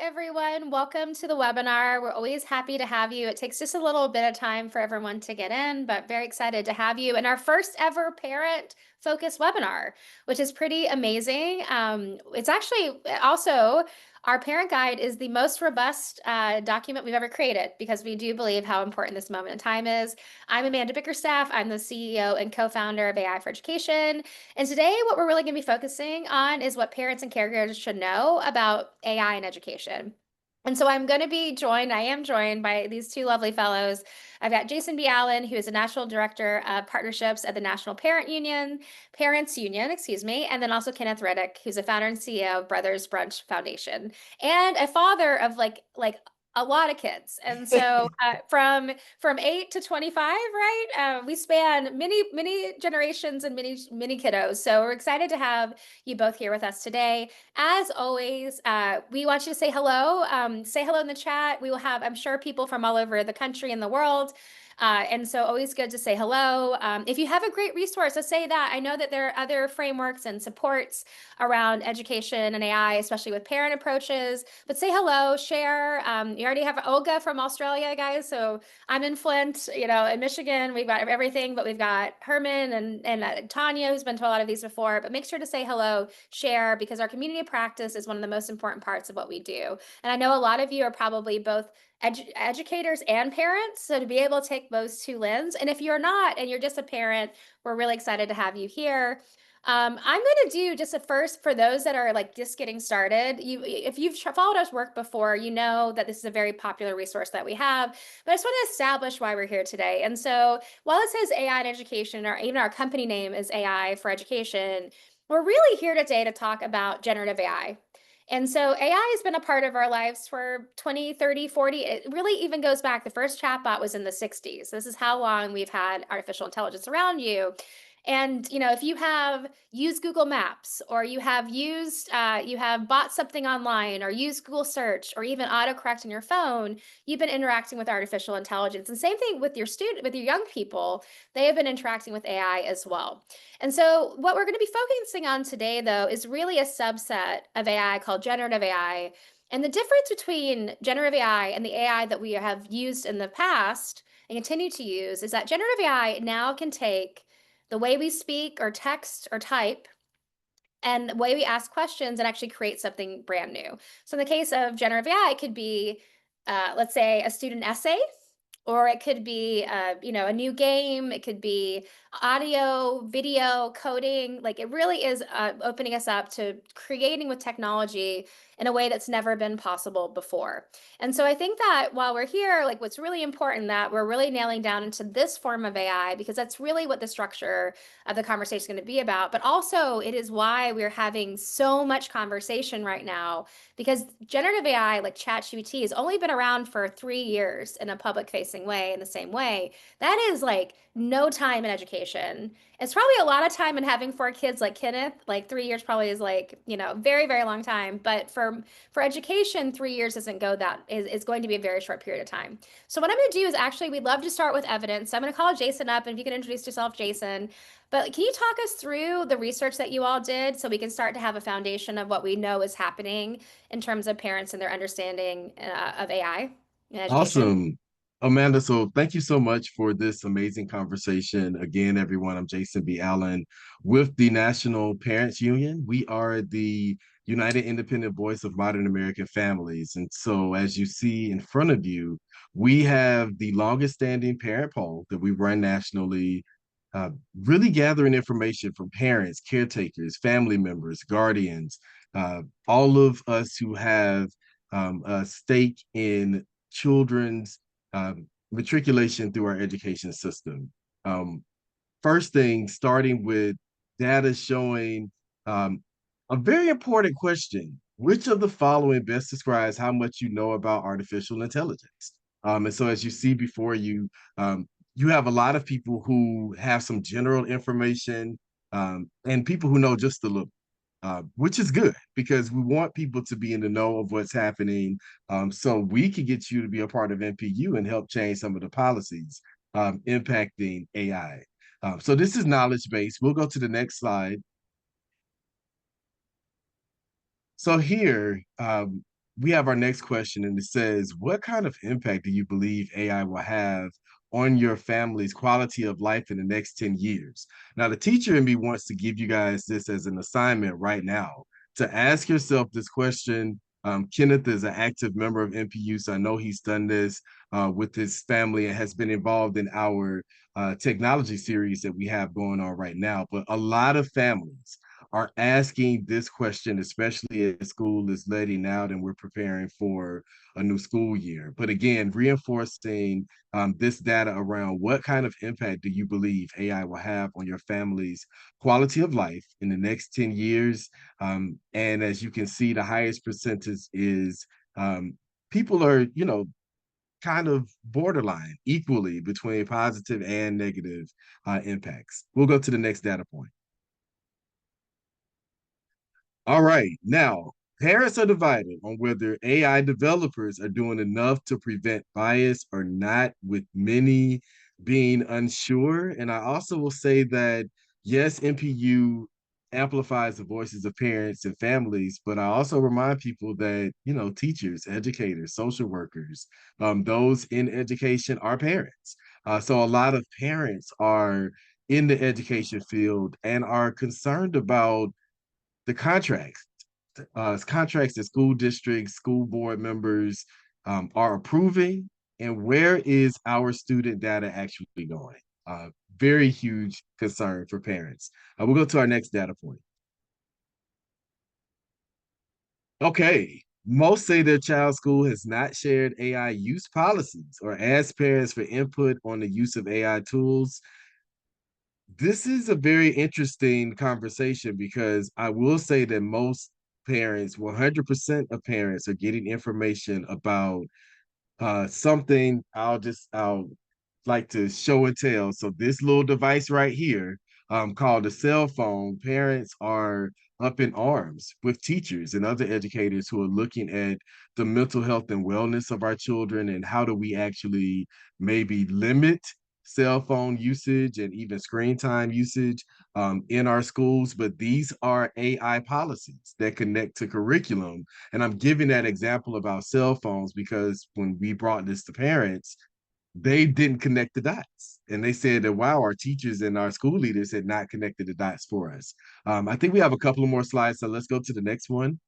everyone. Welcome to the webinar. We're always happy to have you. It takes just a little bit of time for everyone to get in, but very excited to have you in our first ever parent focused webinar, which is pretty amazing. It's actually also our parent guide is the most robust document we've ever created because we do believe how important this moment in time is. I'm Amanda Bickerstaff. I'm the CEO and co-founder of AI for Education. And today, what we're really going to be focusing on is what parents and caregivers should know about AI in education. And so I am joined by these two lovely fellows. I've got Jason B. Allen, who is the National Director of Partnerships at the National Parents Union, excuse me, and then also Kenneth Reddick, who's the founder and CEO of Brothers Brunch Foundation, and a father of like a lot of kids. And so from 8 to 25, right? We span many generations and many kiddos. So we're excited to have you both here with us today. As always, we want you to say hello. Say hello in the chat. We will have, I'm sure, people from all over the country and the world. And so always good to say hello. If you have a great resource, let's say that. I know that there are other frameworks and supports around education and AI, especially with parent approaches, but say hello, share. You already have Olga from Australia, guys. So I'm in Flint, in Michigan. We've got everything, but we've got Herman and Tanya, who's been to a lot of these before. But make sure to say hello, share, because our community practice is one of the most important parts of what we do. And I know a lot of you are probably both educators and parents. So to be able to take those two lenses, and if you're not and you're just a parent, we're really excited to have you here. I'm going to do just a first for those that are like just getting started. If you've followed us work before, you know that this is a very popular resource that we have, but I just want to establish why we're here today. And so while it says AI in education, or even our company name is AI for Education, we're really here today to talk about generative AI. And so AI has been a part of our lives for 20, 30, 40. It really even goes back. The first chatbot was in the 60s. This is how long we've had artificial intelligence around you. And if you have used Google Maps, or you have bought something online, or used Google Search, or even autocorrect on your phone, you've been interacting with artificial intelligence. And same thing with your young people, they have been interacting with AI as well. And so what we're going to be focusing on today, though, is really a subset of AI called generative AI. And the difference between generative AI and the AI that we have used in the past and continue to use is that generative AI now can take the way we speak or text or type and the way we ask questions and actually create something brand new. So in the case of generative AI, it could be, let's say, a student essay, or it could be, a new game. It could be audio, video, coding. Like, it really is opening us up to creating with technology in a way that's never been possible before. And so I think that while we're here, like, what's really important that we're really nailing down into this form of AI, because that's really what the structure of the conversation is going to be about. But also it is why we're having so much conversation right now, because generative AI, like ChatGPT, has only been around for 3 years in a public facing way, in the same way. That is like no time in education. It's probably a lot of time in having 4 kids like Kenneth. Like 3 years probably is like, very, very long time. But for education, 3 years doesn't go that is going to be a very short period of time. So what I'm going to do is actually, we'd love to start with evidence. So I'm going to call Jason up, and if you can introduce yourself, Jason. But can you talk us through the research that you all did so we can start to have a foundation of what we know is happening in terms of parents and their understanding of AI in education? Awesome. Amanda, so thank you so much for this amazing conversation. Again, everyone, I'm Jason B. Allen with the National Parents Union. We are the United Independent Voice of Modern American Families. And so, as you see in front of you, we have the longest standing parent poll that we run nationally, uh, really gathering information from parents, caretakers, family members, guardians, all of us who have a stake in children's matriculation through our education system. Um, First thing, starting with data showing a very important question: which of the following best describes how much you know about artificial intelligence? And so, as you see before you, you have a lot of people who have some general information, and people who know just a little. Which is good because we want people to be in the know of what's happening, so we can get you to be a part of NPU and help change some of the policies impacting AI. So this is knowledge based. We'll go to the next slide. So here, we have our next question, and it says, what kind of impact do you believe AI will have on your family's quality of life in the next 10 years? Now, the teacher in me wants to give you guys this as an assignment right now to ask yourself this question. Kenneth is an active member of NPU, so I know he's done this with his family and has been involved in our technology series that we have going on right now. But a lot of families are asking this question, especially as school is letting out and we're preparing for a new school year. But again, reinforcing this data around what kind of impact do you believe AI will have on your family's quality of life in the next 10 years? And as you can see, the highest percentage is people are, kind of borderline equally between positive and negative impacts. We'll go to the next data point. All right. Now, parents are divided on whether AI developers are doing enough to prevent bias or not, with many being unsure. And I also will say that, yes, NPU amplifies the voices of parents and families, but I also remind people that, teachers, educators, social workers, those in education are parents. So a lot of parents are in the education field and are concerned about the contracts that school districts, school board members are approving, and where is our student data actually going? Very huge concern for parents. We'll go to our next data point. Okay. Most say their child's school has not shared AI use policies or asked parents for input on the use of AI tools. This is a very interesting conversation because I will say that most parents, 100% of parents, are getting information about something. I'll like to show and tell. So this little device right here, called a cell phone, parents are up in arms with teachers and other educators who are looking at the mental health and wellness of our children, and how do we actually maybe limit cell phone usage and even screen time usage in our schools. But these are AI policies that connect to curriculum. And I'm giving that example about cell phones because when we brought this to parents, they didn't connect the dots. And they said that, wow, our teachers and our school leaders had not connected the dots for us. I think we have a couple of more slides, so let's go to the next one.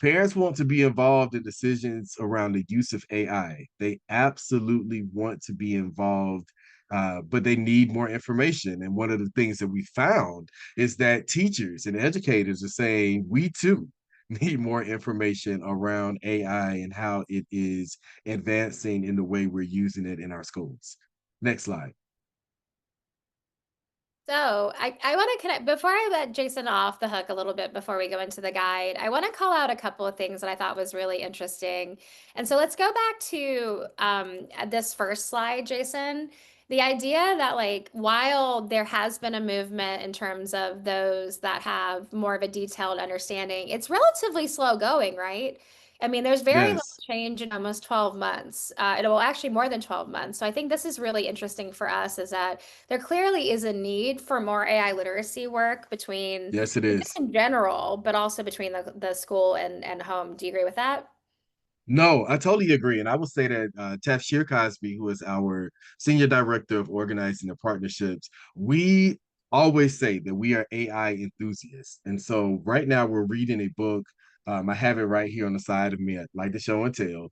Parents want to be involved in decisions around the use of AI. They absolutely want to be involved, but they need more information. And one of the things that we found is that teachers and educators are saying, we too need more information around AI and how it is advancing in the way we're using it in our schools. Next slide. So I want to connect before I let Jason off the hook a little bit before we go into the guide. I want to call out a couple of things that I thought was really interesting. And so let's go back to this first slide, Jason. The idea that like while there has been a movement in terms of those that have more of a detailed understanding, it's relatively slow going, right? I mean, there's very little Yes, change in almost 12 months. Well, actually more than 12 months. So I think this is really interesting for us is that there clearly is a need for more AI literacy work between yes, it just is. in general, but also between the school and home. Do you agree with that? No, I totally agree. And I would say that Tafshir Cosby, who is our senior director of organizing the partnerships, we always say that we are AI enthusiasts. And so right now we're reading a book. I have it right here on the side of me. I'd like to show and tell,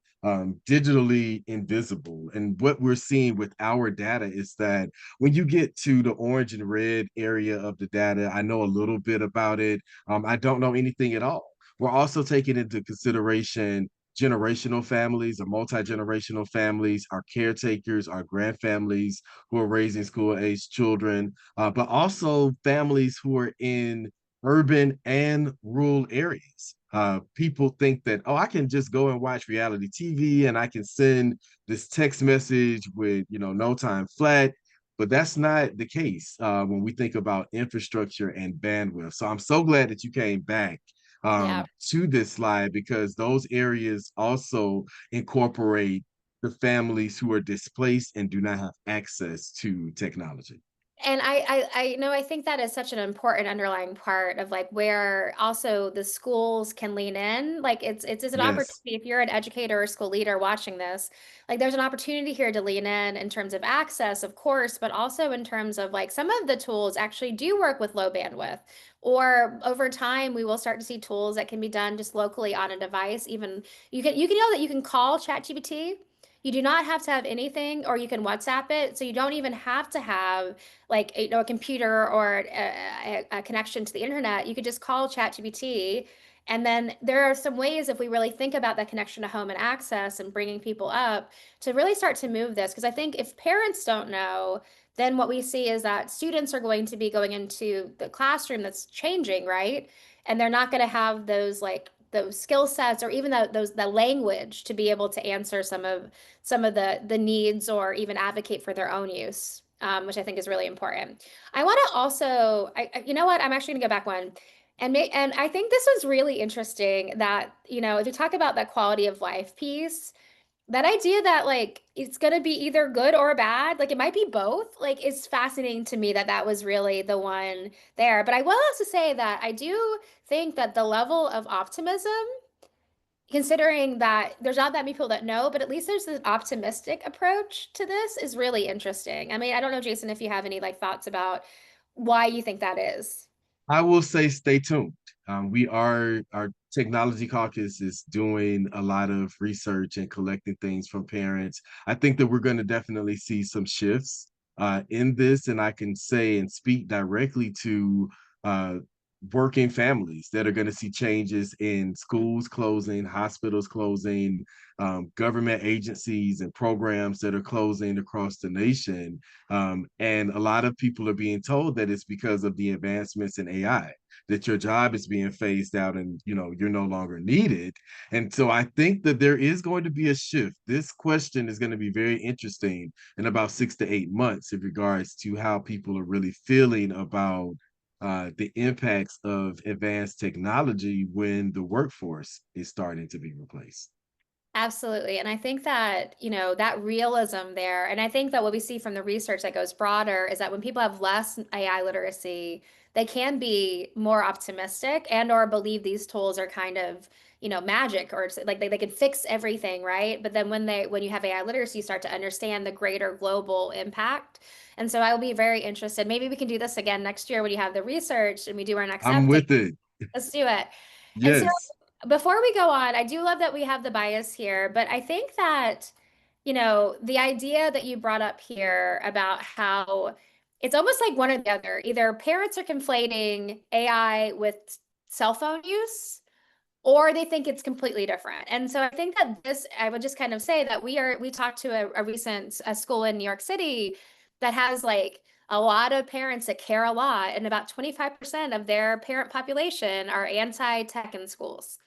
digitally invisible. And what we're seeing with our data is that when you get to the orange and red area of the data, I know a little bit about it. I don't know anything at all. We're also taking into consideration generational families or multi-generational families, our caretakers, our grandfamilies who are raising school-age children, but also families who are in urban and rural areas. People think that, oh, I can just go and watch reality TV and I can send this text message with, no time flat. But that's not the case when we think about infrastructure and bandwidth. So I'm so glad that you came back Yeah. to this slide because those areas also incorporate the families who are displaced and do not have access to technology. And I know I think that is such an important underlying part of like where also the schools can lean in. Like it's an Yes. opportunity if you're an educator or school leader watching this, like there's an opportunity here to lean in terms of access, of course, but also in terms of like some of the tools actually do work with low bandwidth. Or over time, we will start to see tools that can be done just locally on a device. Even you can know that you can call ChatGPT. You do not have to have anything, or you can WhatsApp it. So you don't even have to have like a computer or a connection to the internet. You could just call ChatGPT. And then there are some ways, if we really think about that connection to home and access and bringing people up, to really start to move this. Because I think if parents don't know, then what we see is that students are going to be going into the classroom that's changing, right? And they're not going to have those like those skill sets or even the language to be able to answer some of the needs or even advocate for their own use, which I think is really important. I want to also, you know what? I'm actually going to go back one. And I think this was really interesting that, if you talk about that quality of life piece, that idea that like it's going to be either good or bad, like it might be both, like it's fascinating to me that that was really the one there. But I will also say that I do think that the level of optimism, considering that there's not that many people that know, but at least there's this optimistic approach to this is really interesting. I mean, I don't know, Jason, if you have any like thoughts about why you think that is. I will say stay tuned. Our technology caucus is doing a lot of research and collecting things from parents. I think that we're going to definitely see some shifts in this, and I can say and speak directly to uh, working families that are going to see changes in schools closing, hospitals closing, government agencies and programs that are closing across the nation. And a lot of people are being told that it's because of the advancements in AI that your job is being phased out and you're no longer needed. And so I think that there is going to be a shift. This question is going to be very interesting in about 6 to 8 months in regards to how people are really feeling about the impacts of advanced technology when the workforce is starting to be replaced. Absolutely. And I think that, that realism there, and I think that what we see from the research that goes broader is that when people have less AI literacy, they can be more optimistic and or believe these tools are kind of, magic or like they can fix everything, right? But then when you have AI literacy, you start to understand the greater global impact. And so I will be very interested. Maybe we can do this again next year when you have the research and we do our next I'm update. with it. Let's do it. And so Yes. before we go on, I do love that we have the bias here, but I think that, the idea that you brought up here about how it's almost like one or the other. Either parents are conflating AI with cell phone use, or they think it's completely different. And so I think that this, I would just kind of say that we talked to a recent a school in New York City that has like a lot of parents that care a lot, and about 25% of their parent population are anti-tech in schools,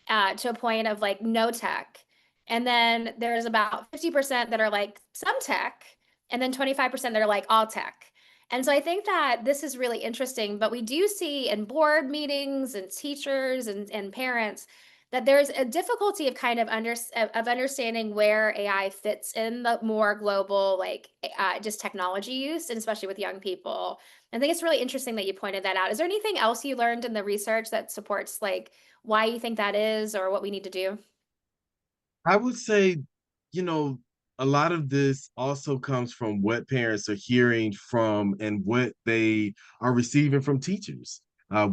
to a point of like no tech. And then there's about 50% that are like some tech, and then 25% that are like all tech. And so I think that this is really interesting, but we do see in board meetings and teachers and parents that there's a difficulty of kind of understanding where AI fits in the more global, like just technology use, and especially with young people. I think it's really interesting that you pointed that out. Is there anything else you learned in the research that supports like why you think that is or what we need to do? I would say, you know, a lot of this also comes from what parents are hearing from and what they are receiving from teachers.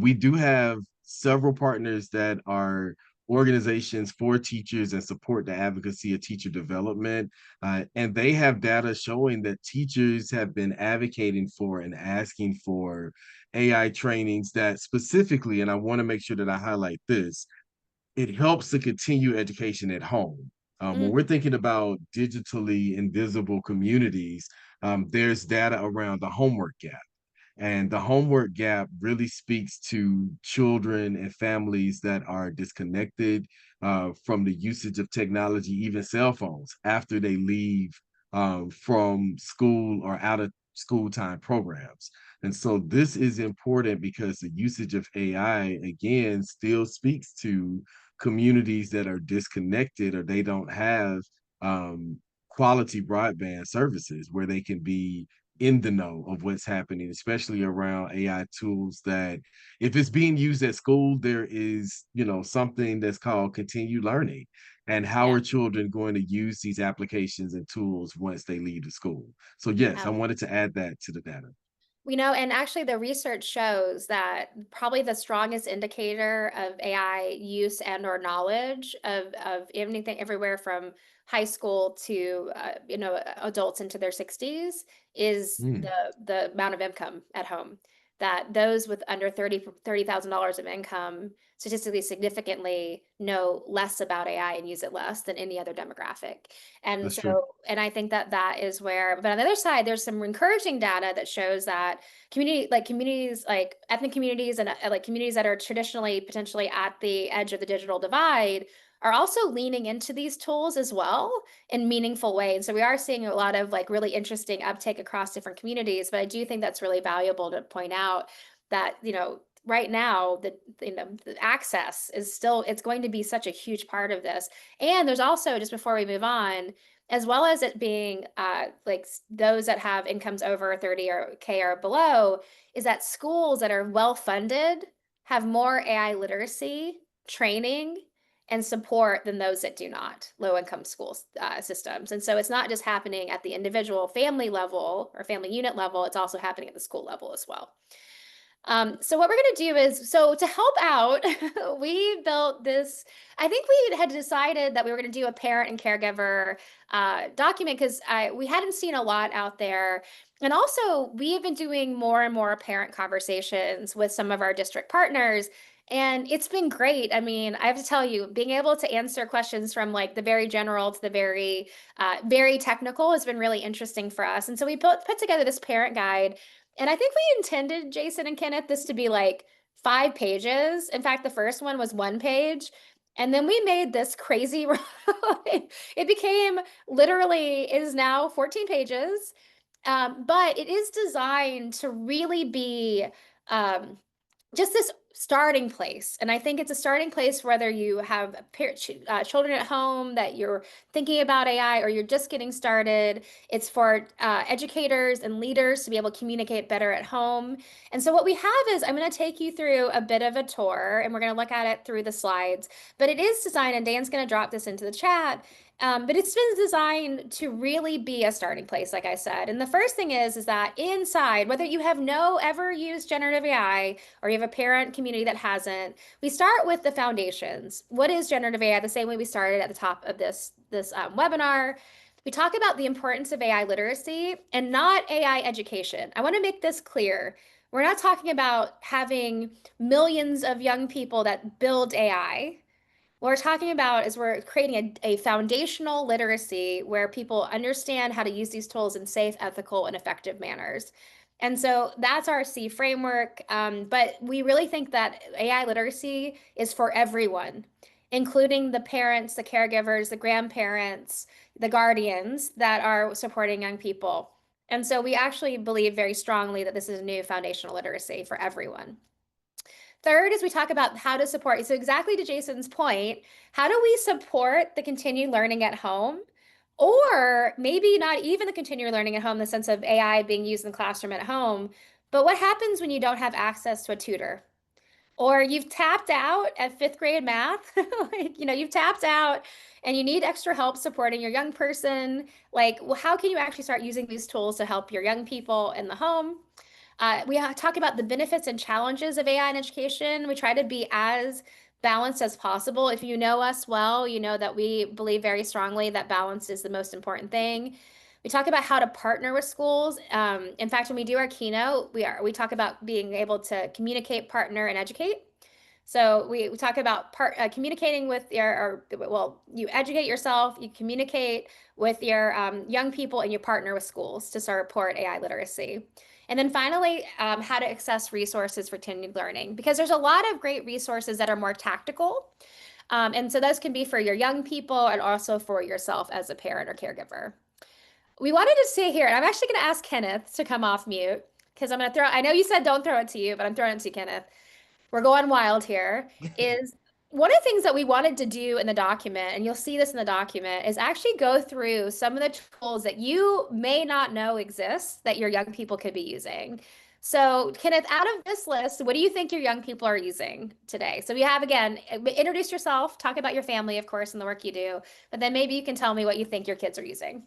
We do have several partners that are organizations for teachers and support the advocacy of teacher development. And they have data showing that teachers have been advocating for and asking for AI trainings that specifically, and I want to make sure that I highlight this, it helps to continue education at home. When we're Mm, thinking about digitally invisible communities, there's data around the homework gap. And the homework gap really speaks to children and families that are disconnected from the usage of technology, even cell phones, after they leave from school or out of school time programs. And so this is important because the usage of AI, again, still speaks to communities that are disconnected or they don't have quality broadband services where they can be in the know of what's happening, especially around AI tools that if it's being used at school, there is, something that's called continued learning. And how Yeah. are children going to use these applications and tools once they leave the school? So yes, I wanted to add that to the data. We know, and actually the research shows that probably the strongest indicator of AI use and or knowledge of anything everywhere from high school to adults into their 60s is Mm, the amount of income at home. That those with under $30,000 of income statistically significantly know less about AI and use it less than any other demographic. And that's true. so, and I think that that is where, but on the other side, there's some encouraging data that shows that communities like ethnic communities and like communities that are traditionally potentially at the edge of the digital divide are also leaning into these tools as well in meaningful ways. And so we are seeing a lot of like really interesting uptake across different communities, but I do think that's really valuable to point out that, right now the access is still, it's going to be such a huge part of this. And there's also, just before we move on, as well as it being those that have incomes over 30 or K or below, is that schools that are well funded have more AI literacy training and support than those that do not, low income schools systems. And so it's not just happening at the individual family level or family unit level, it's also happening at the school level as well. So what we're going to do is, so to help out, we built this. I think we had decided that we were going to do a parent and caregiver document because we hadn't seen a lot out there. And also, we have been doing more and more parent conversations with some of our district partners. And it's been great. I mean, I have to tell you, being able to answer questions from like the very general to the very technical has been really interesting for us. And so we put together this parent guide, and I think we intended, Jason and Kenneth, this to be like 5 pages. In fact, the first one was 1 page. And then we made this crazy, it became literally, it is now 14 pages. But it is designed to really be um, just this starting place. And I think it's a starting place whether you have children at home that you're thinking about AI or you're just getting started. It's for educators and leaders to be able to communicate better at home. And so what we have is I'm going to take you through a bit of a tour and we're going to look at it through the slides. But it is designed, and Dan's going to drop this into the chat. But it's been designed to really be a starting place, like I said. And the first thing is that inside, whether you have ever used generative AI or you have a parent community that hasn't, we start with the foundations. What is generative AI? The same way we started at the top of this webinar. We talk about the importance of AI literacy and not AI education. I want to make this clear. We're not talking about having millions of young people that build AI. What we're talking about is we're creating a foundational literacy where people understand how to use these tools in safe, ethical, and effective manners. And so that's our C framework. But we really think that AI literacy is for everyone, including the parents, the caregivers, the grandparents, the guardians that are supporting young people. And so we actually believe very strongly that this is a new foundational literacy for everyone. Third is we talk about how to support. So exactly to Jason's point, how do we support the continued learning at home? Or maybe not even the continued learning at home in the sense of AI being used in the classroom at home. But what happens when you don't have access to a tutor? Or you've tapped out at fifth grade math, like, you've tapped out and you need extra help supporting your young person. Like, well, how can you actually start using these tools to help your young people in the home? We talk about the benefits and challenges of AI in education. We try to be as balanced as possible. If you know us well, you know that we believe very strongly that balance is the most important thing. We talk about how to partner with schools. In fact, when we do our keynote, we talk about being able to communicate, partner, and educate. So we talk about communicating with well, you educate yourself, you communicate with your young people, and you partner with schools to support AI literacy. And then finally, how to access resources for continued learning, because there's a lot of great resources that are more tactical. And so those can be for your young people and also for yourself as a parent or caregiver. We wanted to say here, and I'm actually going to ask Kenneth to come off mute because I know you said don't throw it to you, but I'm throwing it to you, Kenneth. We're going wild here. Is One of the things that we wanted to do in the document, and you'll see this in the document, is actually go through some of the tools that you may not know exist that your young people could be using. So, Kenneth, out of this list, what do you think your young people are using today? So, we have again, introduce yourself, talk about your family, of course, and the work you do, but then maybe you can tell me what you think your kids are using.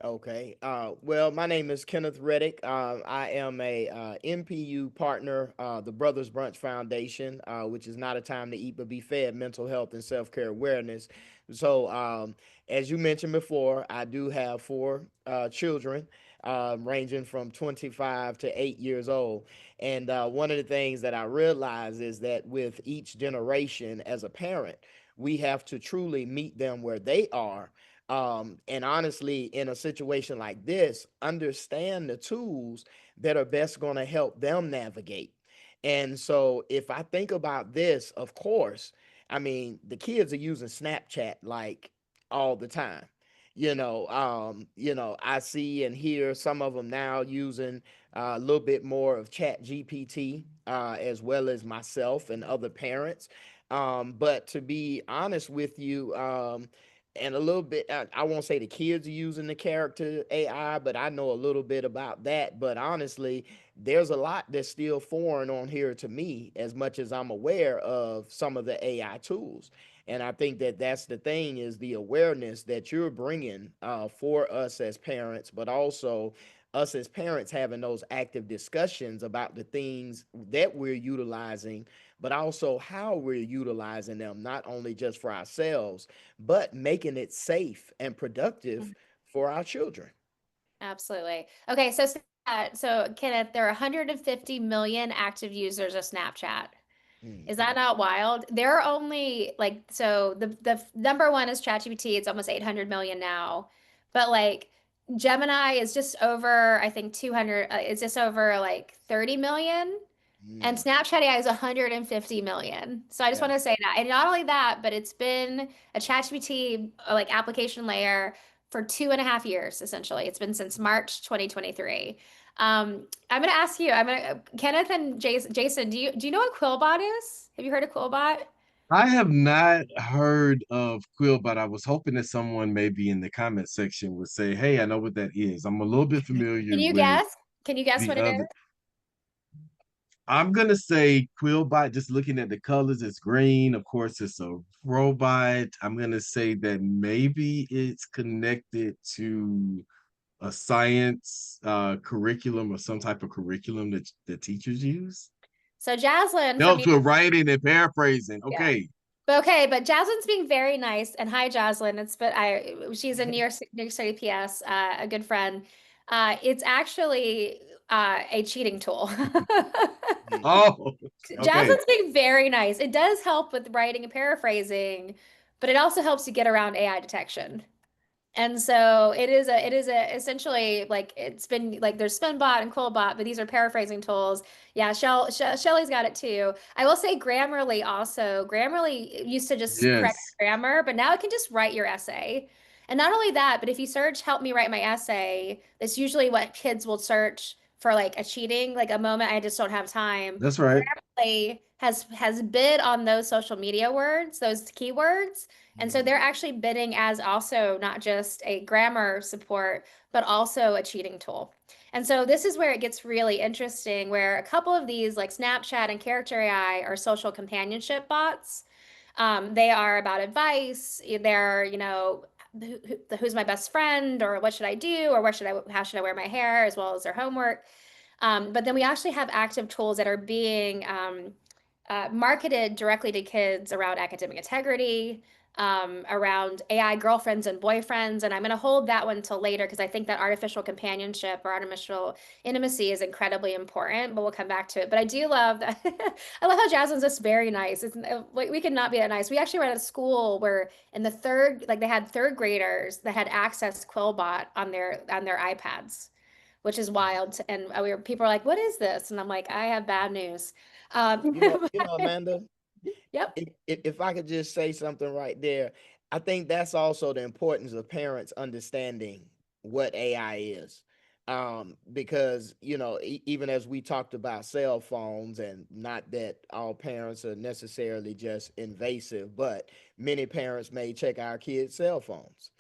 Okay. Well, my name is Kenneth Reddick. I am a MPU partner, the Brothers Brunch Foundation, which is not a time to eat but be fed, mental health and self care awareness. So, as you mentioned before, I do have four children, ranging from 25 to 8 years old. And one of the things that I realize is that with each generation as a parent, we have to truly meet them where they are, and honestly, in a situation like this, understand the tools that are best going to help them navigate. And so if I think about this, of course, I mean, the kids are using Snapchat like all the time. I see and hear some of them now using a little bit more of Chat GPT, as well as myself and other parents. But to be honest with you, and a little bit, I won't say the kids are using the character AI, but I know a little bit about that. But honestly, there's a lot that's still foreign on here to me, as much as I'm aware of some of the AI tools. And I think that that's the thing, is the awareness that you're bringing for us as parents, but also us as parents having those active discussions about the things that we're utilizing, but also how we're utilizing them, not only just for ourselves, but making it safe and productive for our children. Absolutely. Okay, so Kenneth, there are 150 million active users of Snapchat. Is Mhm. that not wild? There are only like so the number one is ChatGPT. It's almost 800 million now. But like Gemini is just over, I think 200, it's just over like 30 million. And Mm. Snapchat AI is 150 million. So I just Yeah. want to say that. And not only that, but it's been a ChatGPT like application layer for 2.5 years, essentially. It's been since March 2023. I'm gonna ask you, I'm gonna Kenneth and Jason, do you know what Quillbot is? Have you heard of Quillbot? I have not heard of Quill, but I was hoping that someone maybe in the comment section would say, "Hey, I know what that is." I'm a little bit Can familiar you with guess? Can you guess the what it is? other. I'm gonna say Quillbot. Just looking at the colors, it's green. Of course, it's a robot. I'm gonna say that maybe it's connected to a science curriculum or some type of curriculum that the teachers use. So Jaslyn from Helps with writing and paraphrasing. yeah. Okay. Okay, but Jasmine's being very nice. And hi, Jaslyn. She's in New York City PS, a good friend. It's actually a cheating tool. Mm. Oh, okay. Jaslyn's being very nice. It does help with writing and paraphrasing, but it also helps you get around AI detection. And so it is a essentially like it's been like there's Spinbot and Quillbot, but these are paraphrasing tools. Yeah, Shelley's got it too. I will say Grammarly also. Grammarly used to just correct Yes, grammar, but now it can just write your essay. And not only that, but if you search help me write my essay, that's usually what kids will search for like a cheating, like a moment I just don't have time. that's right. Grammarly has bid on those social media words, those keywords. And so Mhm. they're actually bidding as also not just a grammar support, but also a cheating tool. And so this is where it gets really interesting, where a couple of these, like Snapchat and Character AI, are social companionship bots. They are about advice. They're, who's my best friend, or what should I do, or how should I wear my hair, as well as their homework. But then we actually have active tools that are being marketed directly to kids around academic integrity, around AI girlfriends and boyfriends. And I'm going to hold that one till later because I think that artificial companionship or artificial intimacy is incredibly important, but we'll come back to it. But I do love that. I love how Jasmine's just very nice. We could not be that nice. We actually were at a school where in the third, like they had third graders that had access Quillbot on their iPads, which is wild. And people are like, "What is this?" And I'm like, "I have bad news." Amanda, Yep. if I could just say something right there, I think that's also the importance of parents understanding what AI is. Because even as we talked about cell phones, and not that all parents are necessarily just invasive, but many parents may check our kids' cell phones,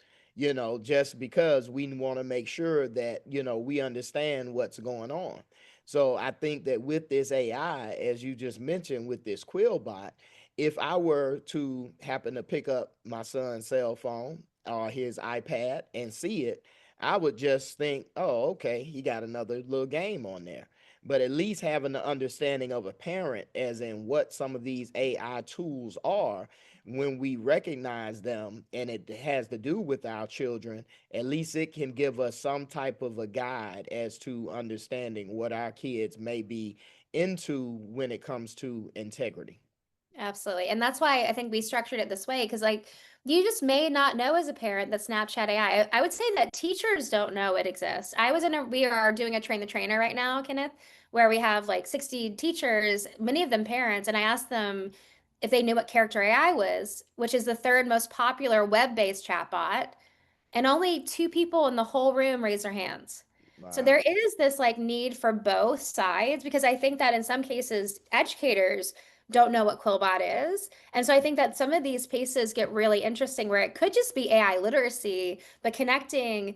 just because we want to make sure that we understand what's going on. So I think that with this AI, as you just mentioned, with this Quillbot, if I were to happen to pick up my son's cell phone or his iPad and see it, I would just think, oh, okay, he got another little game on there. But at least having the understanding of a parent, as in what some of these AI tools are, when we recognize them and it has to do with our children, at least it can give us some type of a guide as to understanding what our kids may be into when it comes to integrity. Absolutely. And that's why I think we structured it this way, because like you just may not know as a parent that Snapchat AI, I would say that teachers don't know it exists. We are doing a train the trainer right now, Kenneth, where we have like 60 teachers, many of them parents, and I asked them if they knew what character AI was, which is the third most popular web-based chatbot, and only two people in the whole room raise their hands. So Wow. there is this like need for both sides, because I think that in some cases educators don't know what Quillbot is. And so I think that some of these pieces get really interesting where it could just be AI literacy, but connecting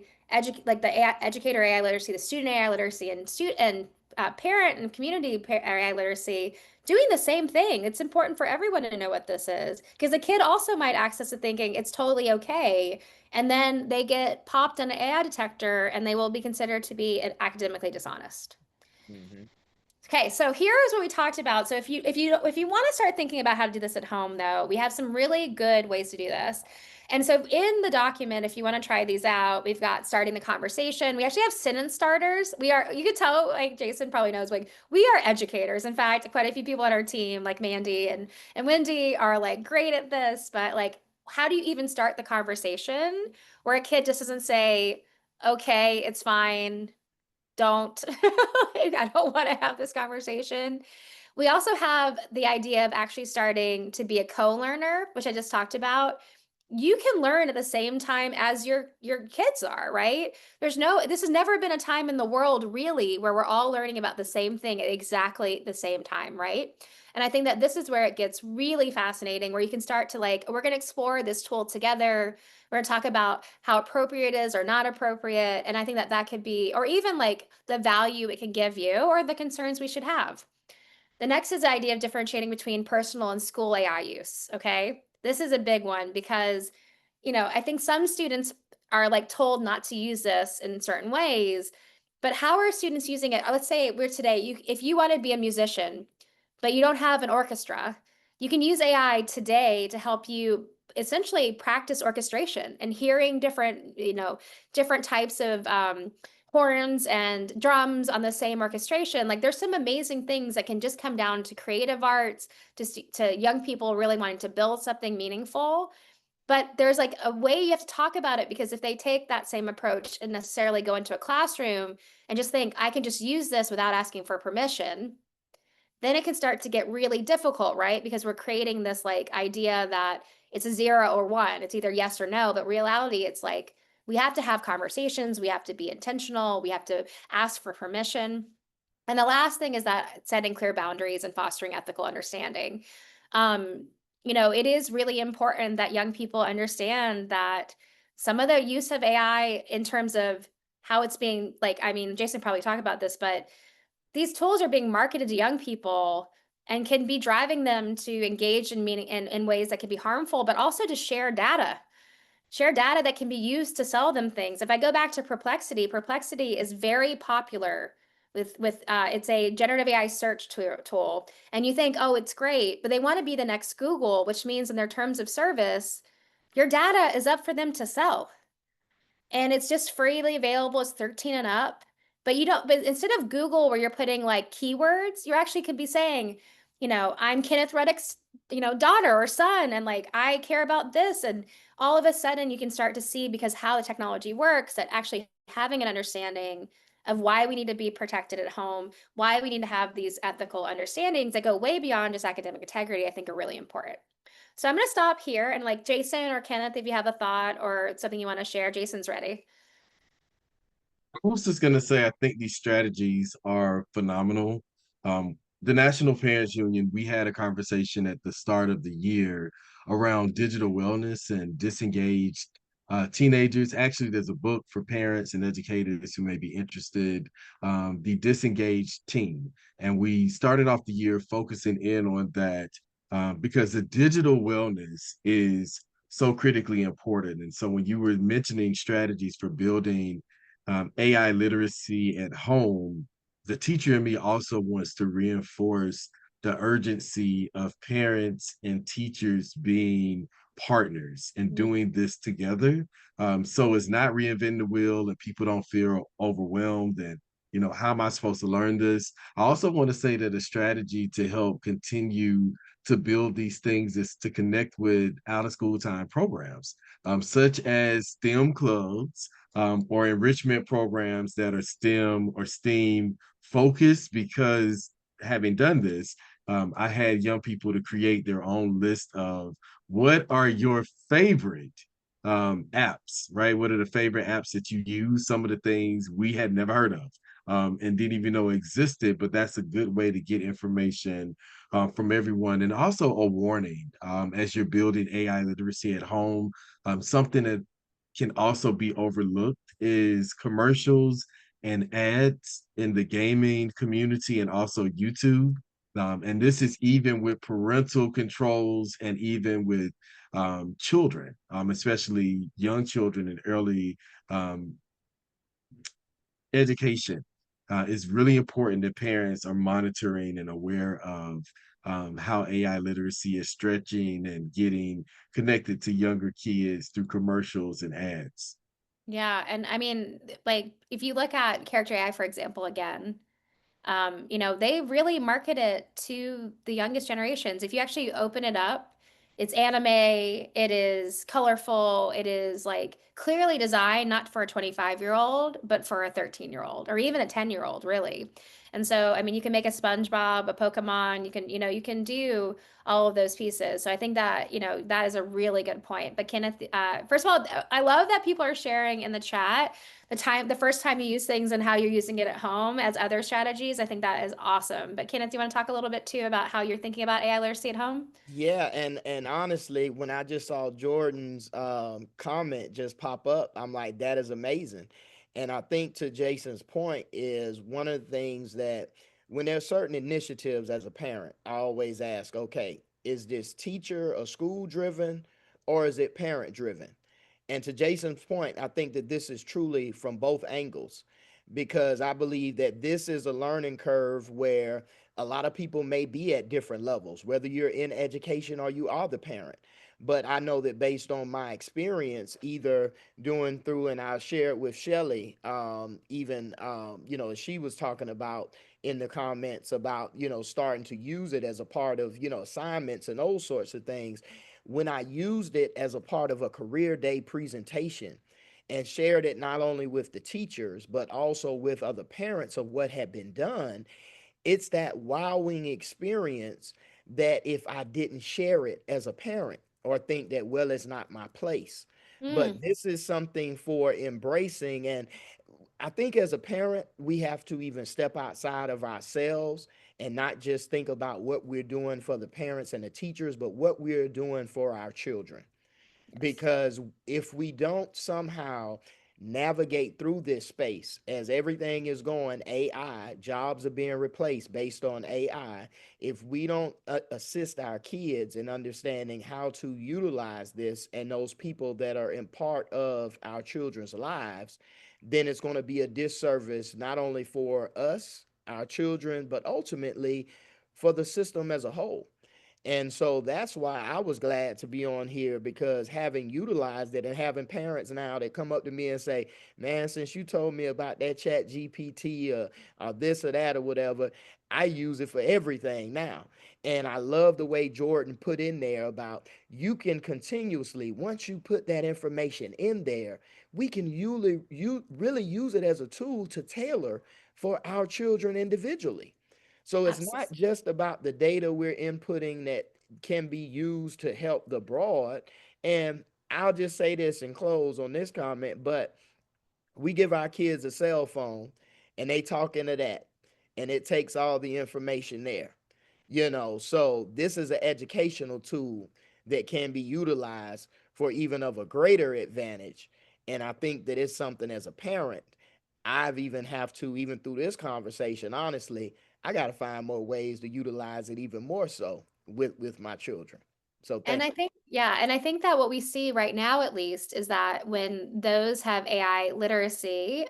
like the educator AI literacy, the student AI literacy, and parent and community AI literacy doing the same thing. It's important for everyone to know what this is, because the kid also might access it thinking it's totally okay, and then they get popped on an AI detector and they will be considered to be academically dishonest. Hmm. Okay, so here is what we talked about. So if you want to start thinking about how to do this at home, though, we have some really good ways to do this. And so in the document, if you want to try these out, we've got starting the conversation. We actually have sentence starters. You could tell, like Jason probably knows, like we are educators. In fact, quite a few people on our team, like Mandy and Wendy, are like great at this. But like, how do you even start the conversation where a kid just doesn't say, "Okay, it's fine, don't I don't want to have this conversation." We also have the idea of actually starting to be a co-learner, which I just talked about. You can learn at the same time as your kids are, right? This has never been a time in the world really where we're all learning about the same thing at exactly the same time, right? And I think that this is where it gets really fascinating, where you can start to like, we're going to explore this tool together. We're going to talk about how appropriate it is or not appropriate. And I think that that could be, or even like the value it can give you or the concerns we should have. The next is the idea of differentiating between personal and school AI use. Okay. This is a big one because, I think some students are like told not to use this in certain ways, but how are students using it? Let's say we're today, if you want to be a musician, but you don't have an orchestra, you can use AI today to help you essentially practice orchestration and hearing different types of horns and drums on the same orchestration. Like there's some amazing things that can just come down to creative arts, to young people really wanting to build something meaningful. But there's like a way you have to talk about it, because if they take that same approach and necessarily go into a classroom and just think, I can just use this without asking for permission, then it can start to get really difficult, right? Because we're creating this like idea that it's a 0 or 1. It's either yes or no. But reality, it's like we have to have conversations, we have to be intentional, we have to ask for permission. And the last thing is that setting clear boundaries and fostering ethical understanding. It is really important that young people understand that some of the use of AI in terms of how it's being, like, I mean, Jason probably talked about this, but these tools are being marketed to young people and can be driving them to engage in meaning in ways that can be harmful, but also to share data that can be used to sell them things. If I go back to Perplexity is very popular with it's a generative AI search tool. And you think, oh, it's great, but they want to be the next Google, which means in their terms of service, your data is up for them to sell, and it's just freely available. It's 13 and up. But instead of Google where you're putting like keywords, you actually could be saying, I'm Kenneth Reddick's, daughter or son, and like I care about this. And all of a sudden you can start to see, because how the technology works, that actually having an understanding of why we need to be protected at home, why we need to have these ethical understandings that go way beyond just academic integrity, I think are really important. So I'm going to stop here, and like Jason or Kenneth, if you have a thought or something you want to share, Jason's ready. I was just gonna say, I think these strategies are phenomenal. The National Parents Union, we had a conversation at the start of the year around digital wellness and disengaged teenagers. Actually, there's a book for parents and educators who may be interested, The Disengaged Teen. And we started off the year focusing in on that because the digital wellness is so critically important. And so when you were mentioning strategies for building AI literacy at home, the teacher in me also wants to reinforce the urgency of parents and teachers being partners and Mm, doing this together. So it's not reinventing the wheel and people don't feel overwhelmed and how am I supposed to learn this? I also want to say that a strategy to help continue to build these things is to connect with out of school time programs, such as STEM clubs, or enrichment programs that are STEM or STEAM focused. Because having done this, I had young people to create their own list of what are your favorite apps, right? What are the favorite apps that you use? Some of the things we had never heard of and didn't even know existed, but that's a good way to get information from everyone. And also a warning as you're building AI literacy at home, something that can also be overlooked is commercials and ads in the gaming community and also YouTube. And this is even with parental controls and even with children, especially young children in early um, education. It's really important that parents are monitoring and aware of how AI literacy is stretching and getting connected to younger kids through commercials and ads. yeah, and I mean, like, if you look at Character AI, for example, again, they really market it to the youngest generations. If you actually open it up, it's anime, it is colorful, it is like clearly designed not for a 25-year-old, but for a 13-year-old or even a 10-year-old, really. And so, I mean, you can make a SpongeBob, a Pokemon, you can do all of those pieces. So I think that, that is a really good point. But Kenneth, first of all, I love that people are sharing in the chat the first time you use things and how you're using it at home as other strategies. I think that is awesome. But Kenneth, do you want to talk a little bit too about how you're thinking about AI literacy at home? Yeah, and honestly, when I just saw Jordan's comment just pop up, I'm like, that is amazing. And I think to Jason's point is one of the things that when there's certain initiatives as a parent, I always ask, okay, is this teacher or school driven or is it parent driven? And to Jason's point, I think that this is truly from both angles because I believe that this is a learning curve where a lot of people may be at different levels, whether you're in education or you are the parent. But I know that based on my experience, either doing through, and I'll share it with Shelly, even, she was talking about in the comments about, starting to use it as a part of, assignments and those sorts of things. When I used it as a part of a career day presentation, and shared it not only with the teachers, but also with other parents of what had been done, it's that wowing experience that if I didn't share it as a parent or think that, well, it's not my place. But Mm, this is something for embracing. And I think as a parent, we have to even step outside of ourselves and not just think about what we're doing for the parents and the teachers, but what we're doing for our children, yes. because if we don't somehow navigate through this space as everything is going AI, jobs are being replaced based on AI. If we don't assist our kids in understanding how to utilize this and those people that are in part of our children's lives, then it's going to be a disservice not only for us, our children, but ultimately for the system as a whole. And so that's why I was glad to be on here, because having utilized it and having parents now that come up to me and say, man, since you told me about that chat GPT or this or that or whatever, I use it for everything now. And I love the way Jordan put in there about you can continuously, once you put that information in there, we can really use it as a tool to tailor for our children individually. So it's not Absolutely. just about the data we're inputting that can be used to help the broad. And I'll just say this and close on this comment, but We give our kids a cell phone and they talk into that, and it takes all the information there. So this is an educational tool that can be utilized for even of a greater advantage. And I think that it's something as a parent, I've even have to, even through this conversation, honestly, I got to find more ways to utilize it even more so with my children. So And thank I think, yeah, and I think that what we see right now, at least, is that when those have AI literacy,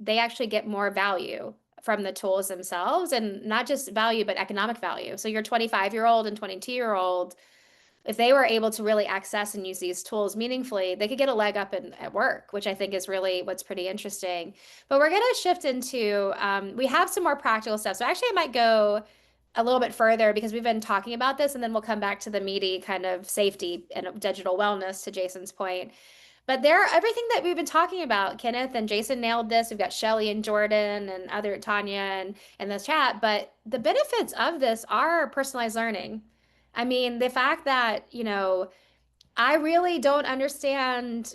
they actually get more value from the tools themselves, and not just value, but economic value. So your 25-year-old and 22-year-old, if they were able to really access and use these tools meaningfully, they could get a leg up at work, which I think is really what's pretty interesting. But we're going to shift into, we have some more practical stuff. So actually, I might go a little bit further because we've been talking about this, and then we'll come back to the meaty kind of safety and digital wellness to Jason's point. But there, everything that we've been talking about, Kenneth and Jason nailed this. We've got Shelly and Jordan and other Tanya and the chat. But the benefits of this are personalized learning. I mean, the fact that, I really don't understand,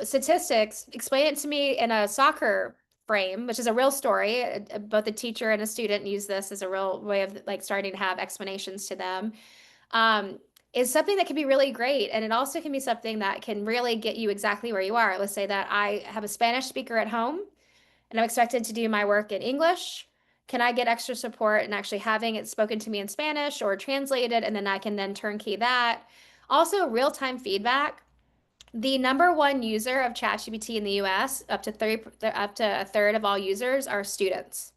statistics. Explain it to me in a soccer frame, which is a real story. Both a teacher and a student use this as a real way of like starting to have explanations to them. Um, is something that can be really great. And it also can be something that can really get you exactly where you are. Let's say that I have a Spanish speaker at home and I'm expected to do my work in English. Can I get extra support and actually having it spoken to me in Spanish or translated, and then I can then turnkey that? Also, real-time feedback. The number one user of ChatGPT in the US, up to a third of all users are students.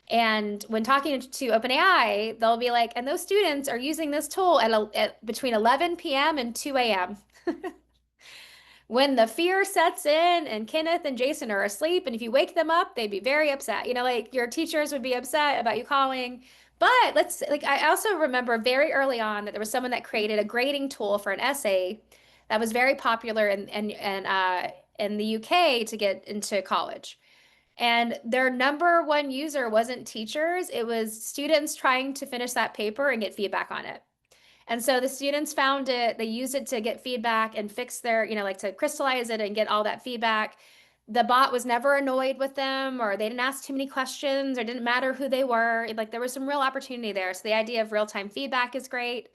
And when talking to OpenAI, they'll be like, and those students are using this tool at between 11 p.m. and 2 a.m. when the fear sets in and Kenneth and Jason are asleep, and if you wake them up, they'd be very upset. Like your teachers would be upset about you calling. But I also remember very early on that there was someone that created a grading tool for an essay that was very popular in the UK to get into college. And their number one user wasn't teachers, it was students trying to finish that paper and get feedback on it. And so the students found it, they used it to get feedback and fix their, like to crystallize it and get all that feedback. The bot was never annoyed with them, or they didn't ask too many questions, or didn't matter who they were. Like there was some real opportunity there. So the idea of real-time feedback is great.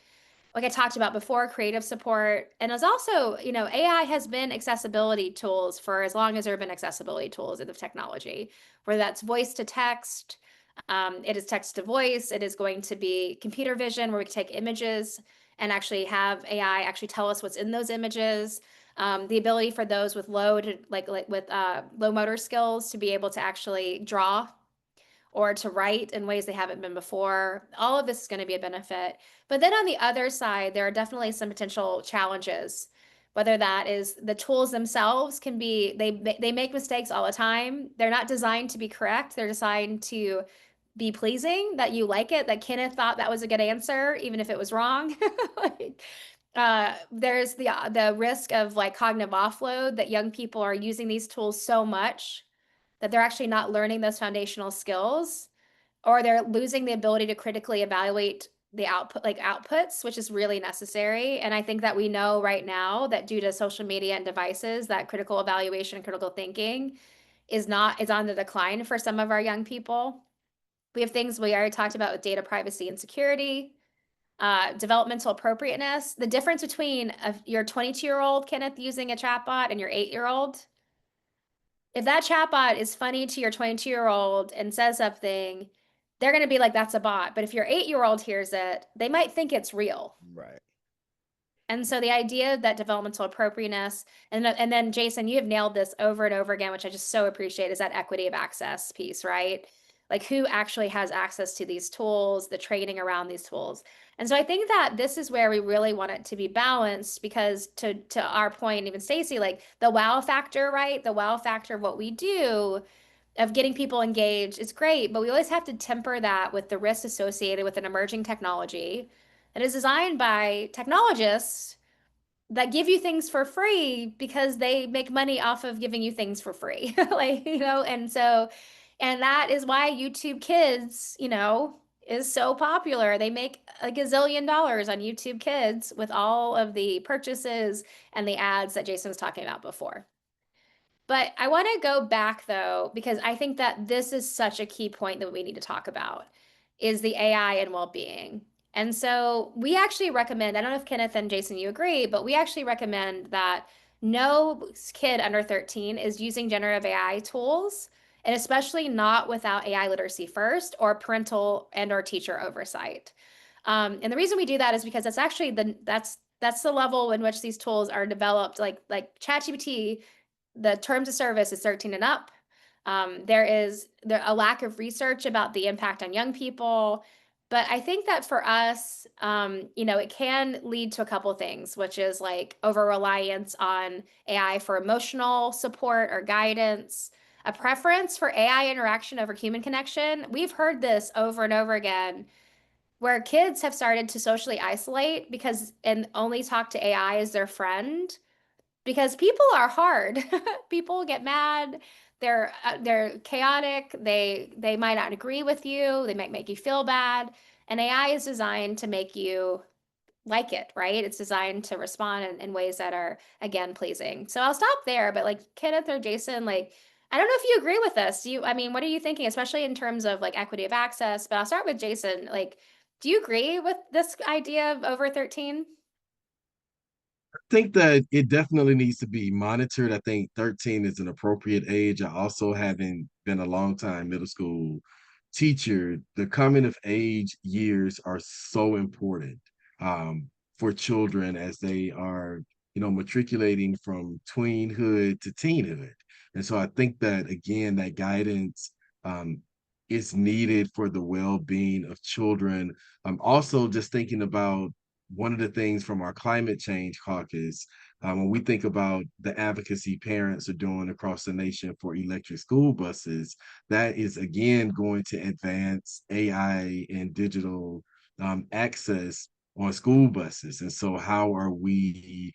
Like I talked about before, creative support. And it's also, AI has been accessibility tools for as long as there have been accessibility tools in the technology, whether that's voice to text, it is text to voice. It is going to be computer vision where we can take images and actually have AI actually tell us what's in those images. The ability for those with low motor skills to be able to actually draw or to write in ways they haven't been before. All of this is going to be a benefit. But then on the other side, there are definitely some potential challenges. Whether that is the tools themselves can be, they make mistakes all the time. They're not designed to be correct. They're designed to be pleasing, that you like it, that Kenneth thought that was a good answer, even if it was wrong. Like, there's the risk of like cognitive offload, that young people are using these tools so much that they're actually not learning those foundational skills, or they're losing the ability to critically evaluate the outputs, which is really necessary. And I think that we know right now that due to social media and devices, that critical evaluation and critical thinking is on the decline for some of our young people. We have things we already talked about with data privacy and security, developmental appropriateness. The difference between your 22-year-old Kenneth using a chatbot and your 8-year-old, if that chatbot is funny to your 22-year-old and says something, they're going to be like, that's a bot. But if your 8-year-old hears it, they might think it's real. Right. And so the idea of that developmental appropriateness, and then Jason, you have nailed this over and over again, which I just so appreciate, is that equity of access piece, right? Like who actually has access to these tools, the training around these tools. And so I think that this is where we really want it to be balanced, because to our point, even Stacy, like the wow factor, right? The wow factor of what we do, of getting people engaged is great, but we always have to temper that with the risks associated with an emerging technology that is designed by technologists that give you things for free because they make money off of giving you things for free. And that is why YouTube Kids, is so popular. They make a gazillion dollars on YouTube Kids with all of the purchases and the ads that Jason was talking about before. But I want to go back though, because I think that this is such a key point that we need to talk about is the AI and well-being. And so we actually recommend, I don't know if Kenneth and Jason, you agree, but we actually recommend that no kid under 13 is using generative AI tools, and especially not without AI literacy first or parental and or teacher oversight. And the reason we do that is because that's actually that's the level in which these tools are developed. Like ChatGPT, the terms of service is 13 and up. There a lack of research about the impact on young people. But I think that for us, it can lead to a couple things, which is like over reliance on AI for emotional support or guidance, a preference for AI interaction over human connection. We've heard this over and over again, where kids have started to socially isolate because and only talk to AI as their friend because people are hard. People get mad. They're chaotic. They might not agree with you. They might make you feel bad. And AI is designed to make you like it, right? It's designed to respond in ways that are again pleasing. So I'll stop there. But like Kenneth or Jason, like I don't know if you agree with this. I mean, what are you thinking, especially in terms of like equity of access? But I'll start with Jason. Like, do you agree with this idea of over 13? Think that it definitely needs to be monitored. I think 13 is an appropriate age. I also haven't been a long time middle school teacher. The coming of age years are so important um, for children as they are, matriculating from tweenhood to teenhood. And so I think that again, that guidance um, is needed for the well-being of children. I'm also just thinking about one of the things from our climate change caucus, when we think about the advocacy parents are doing across the nation for electric school buses, that is again going to advance AI and digital access on school buses. And so, how are we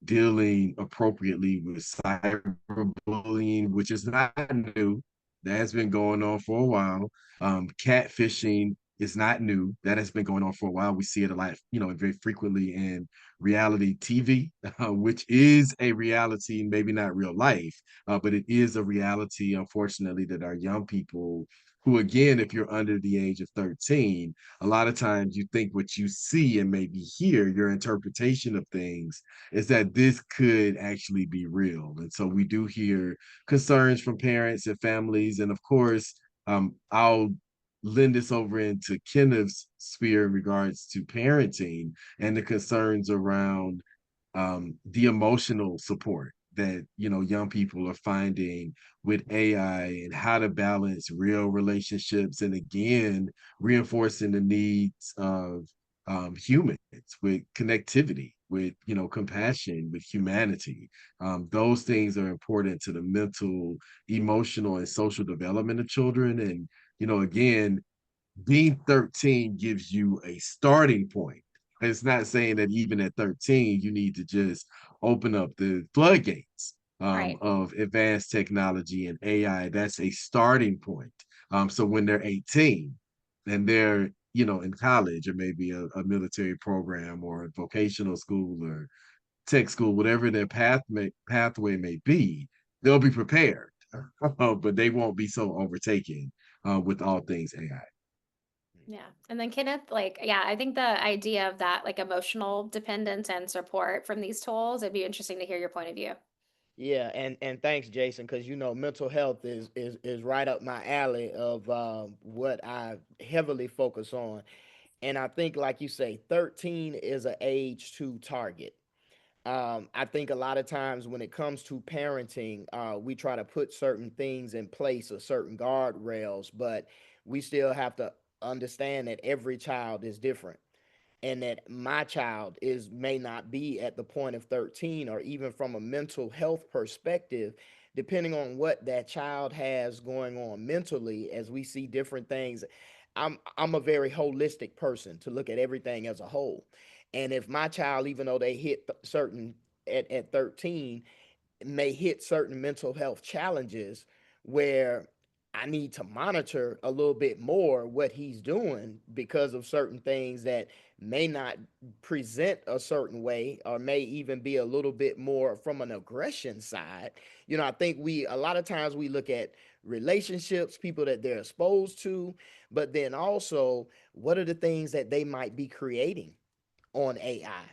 dealing appropriately with cyberbullying, which is not new? That has been going on for a while. Catfishing is not new. That has been going on for a while. We see it a lot, very frequently in reality TV, which is a reality, maybe not real life, but it is a reality, unfortunately, that our young people, who, again, if you're under the age of 13, a lot of times you think what you see and maybe hear, your interpretation of things, is that this could actually be real. And so we do hear concerns from parents and families. And of course, I'll lend this over into Kenneth's sphere in regards to parenting and the concerns around the emotional support that young people are finding with AI and how to balance real relationships, and again reinforcing the needs of humans with connectivity, with compassion, with humanity. Those things are important to the mental, emotional, and social development of children. And again, being 13 gives you a starting point. It's not saying that even at 13, you need to just open up the floodgates Right. of advanced technology and AI. That's a starting point. So when they're 18 and they're, in college or maybe a military program or a vocational school or tech school, whatever their pathway may be, they'll be prepared, but they won't be so overtaken with all things AI. Yeah. And then Kenneth, like, yeah, I think the idea of that, like emotional dependence and support from these tools, it'd be interesting to hear your point of view. Yeah, and thanks, Jason, because mental health is right up my alley of what I heavily focus on, and I think, like you say, 13 is an age to target. I think a lot of times when it comes to parenting, we try to put certain things in place or certain guardrails, but we still have to understand that every child is different, and that my child is may not be at the point of 13, or even from a mental health perspective, depending on what that child has going on mentally. As we see different things, I'm a very holistic person to look at everything as a whole. And if my child, even though they hit certain at 13, may hit certain mental health challenges where I need to monitor a little bit more what he's doing because of certain things that may not present a certain way, or may even be a little bit more from an aggression side. I think we a lot of times we look at relationships, people that they're exposed to, but then also what are the things that they might be creating on AI.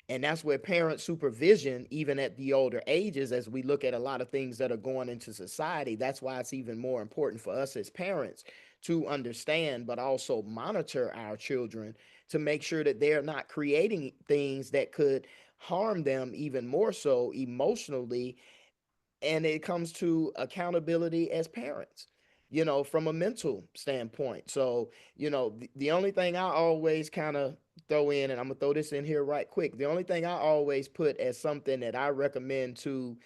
And that's where parent supervision, even at the older ages, as we look at a lot of things that are going into society, that's why it's even more important for us as parents to understand, but also monitor our children to make sure that they're not creating things that could harm them even more so emotionally. And it comes to accountability as parents, from a mental standpoint. So, the only thing I always kind of throw in, and I'm gonna throw this in here right quick, the only thing I always put as something that I recommend to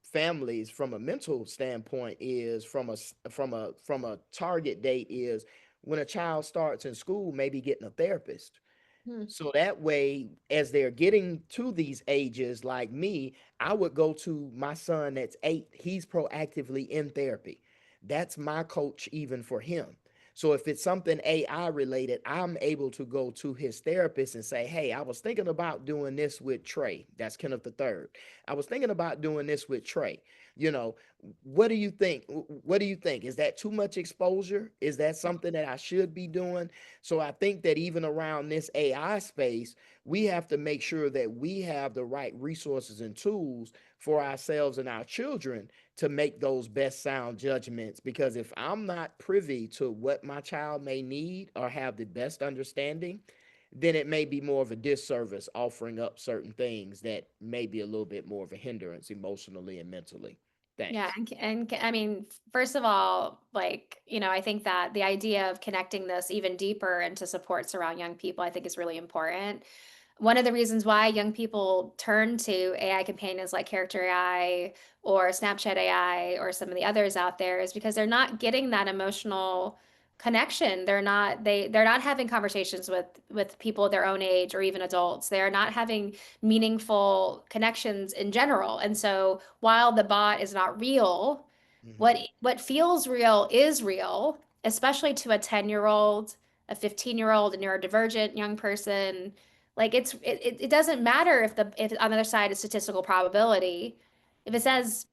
families from a mental standpoint is from a target date is when a child starts in school, maybe getting a therapist. Hmm. So that way, as they're getting to these ages, like me, I would go to my son that's 8. He's proactively in therapy. That's my coach, even for him. So if it's something AI related, I'm able to go to his therapist and say, "Hey, I was thinking about doing this with Trey. That's Kenneth the third. I was thinking about doing this with Trey. You know, what do you think? What do you think? Is that too much exposure? Is that something that I should be doing?" So I think that even around this AI space, we have to make sure that we have the right resources and tools for ourselves and our children to make those best sound judgments. Because if I'm not privy to what my child may need or have the best understanding, then it may be more of a disservice offering up certain things that may be a little bit more of a hindrance emotionally and mentally. Yeah, Thanks. I mean, first of all, I think that the idea of connecting this even deeper into supports around young people, I think is really important. One of the reasons why young people turn to AI companions like Character AI or Snapchat AI or some of the others out there is because they're not getting that emotional connection. They're not having conversations with people their own age or even adults. They're not having meaningful connections in general. And so while the bot is not real, what Hmm. what feels real is real, especially to a 10-year-old, a 15-year-old, a neurodivergent young person. Like it doesn't matter if on the other side is statistical probability. If it says,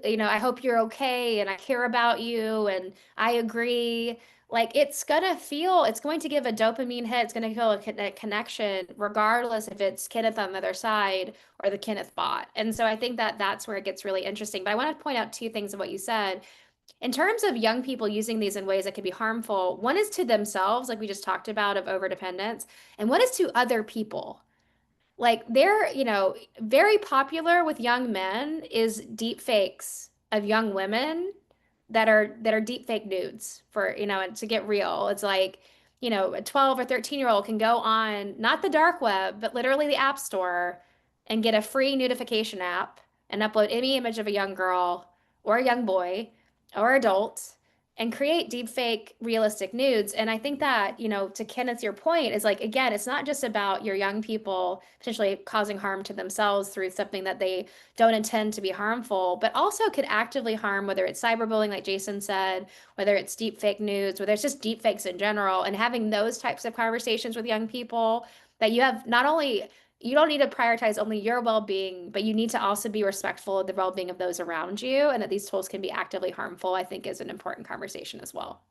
I hope you're okay and I care about you and I agree, like it's going to give a dopamine hit. It's going to feel a connection, regardless if it's Kenneth on the other side or the Kenneth bot. And so I think that that's where it gets really interesting. But I want to point out two things of what you said. In terms of young people using these in ways that could be harmful, one is to themselves, like we just talked about, of overdependence, and one is to other people. Like they're, very popular with young men is deep fakes of young women that are deep fake nudes for, and to get real. It's like, a 12 or 13-year-old can go on not the dark web, but literally the app store and get a free nudification app and upload any image of a young girl or a young boy or adult and create deep fake realistic nudes. And I think that, to Kenneth, your point is like, again, it's not just about your young people potentially causing harm to themselves through something that they don't intend to be harmful, but also could actively harm, whether it's cyberbullying, like Jason said, whether it's deep fake news, whether it's just deep fakes in general, and having those types of conversations with young people that you have not only you don't need to prioritize only your well-being, but you need to also be respectful of the well-being of those around you, and that these tools can be actively harmful, I think is an important conversation as well.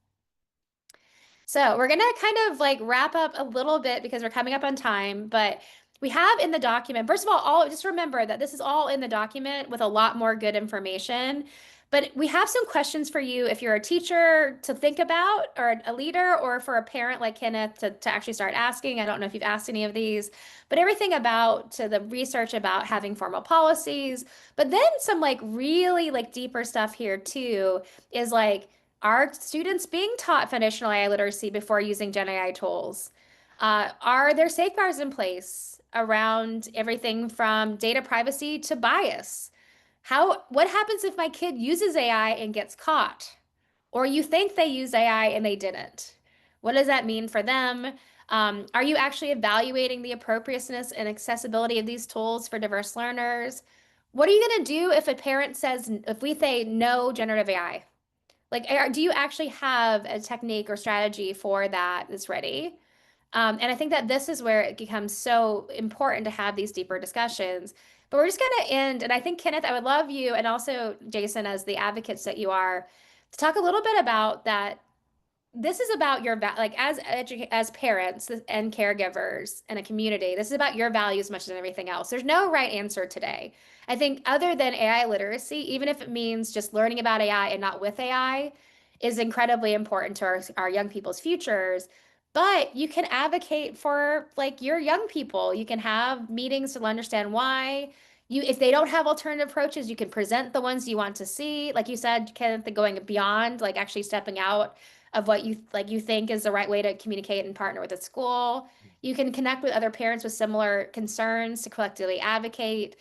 So we're gonna kind of like wrap up a little bit because we're coming up on time, but we have in the document, first of all just remember that this is all in the document with a lot more good information. But we have some questions for you if you're a teacher to think about, or a leader, or for a parent like Kenneth to actually start asking. I don't know if you've asked any of these, but everything about to the research about having formal policies, but then some like really like deeper stuff here too is like, are students being taught foundational AI literacy before using Gen AI tools? Are there safeguards in place around everything from data privacy to bias? What happens if my kid uses AI and gets caught? Or you think they used AI and they didn't? What does that mean for them? Are you actually evaluating the appropriateness and accessibility of these tools for diverse learners? What are you going to do if a parent says, if we say no generative AI? Like, do you actually have a technique or strategy for that that's ready? And I think that this is where it becomes so important to have these deeper discussions. But we're just going to end. And I think, Kenneth, I would love you and also Jason, as the advocates that you are, to talk a little bit about that. This is about your like as parents and caregivers in a community. This is about your values as much as anything else. There's no right answer today. I think other than AI literacy, even if it means just learning about AI and not with AI, is incredibly important to our young people's futures. But you can advocate for like your young people. You can have meetings to understand why. You, if they don't have alternative approaches, you can present the ones you want to see. Like you said, Kenneth, going beyond, like actually stepping out of what you think is the right way to communicate and partner with a school. You can connect with other parents with similar concerns to collectively advocate.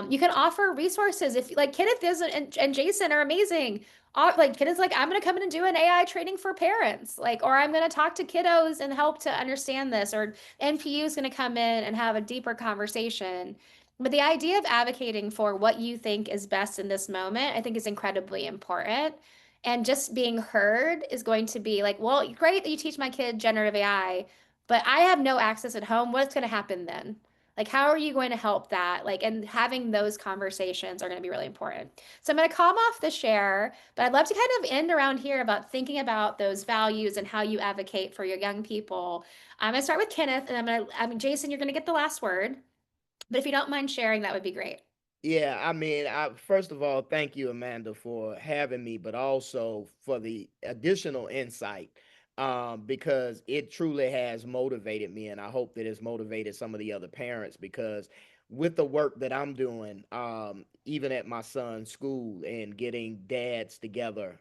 You can offer resources if like Kenneth is and Jason are amazing. Like Kenneth's like, I'm gonna come in and do an AI training for parents, like, or I'm gonna talk to kiddos and help to understand this, or NPU is gonna come in and have a deeper conversation. But the idea of advocating for what you think is best in this moment, I think is incredibly important. And just being heard is going to be like, well, great that you teach my kid generative AI, but I have no access at home. What's going to happen then? Like, how are you going to help that? Like, and having those conversations are going to be really important. So I'm going to calm off the share, but I'd love to kind of end around here about thinking about those values and how you advocate for your young people. I'm going to start with Kenneth, and I mean, Jason, you're going to get the last word, but if you don't mind sharing, that would be great. Yeah, I mean, first of all, thank you, Amanda, for having me, but also for the additional insight, because it truly has motivated me, and I hope that it's motivated some of the other parents. Because with the work that I'm doing, even at my son's school and getting dads together,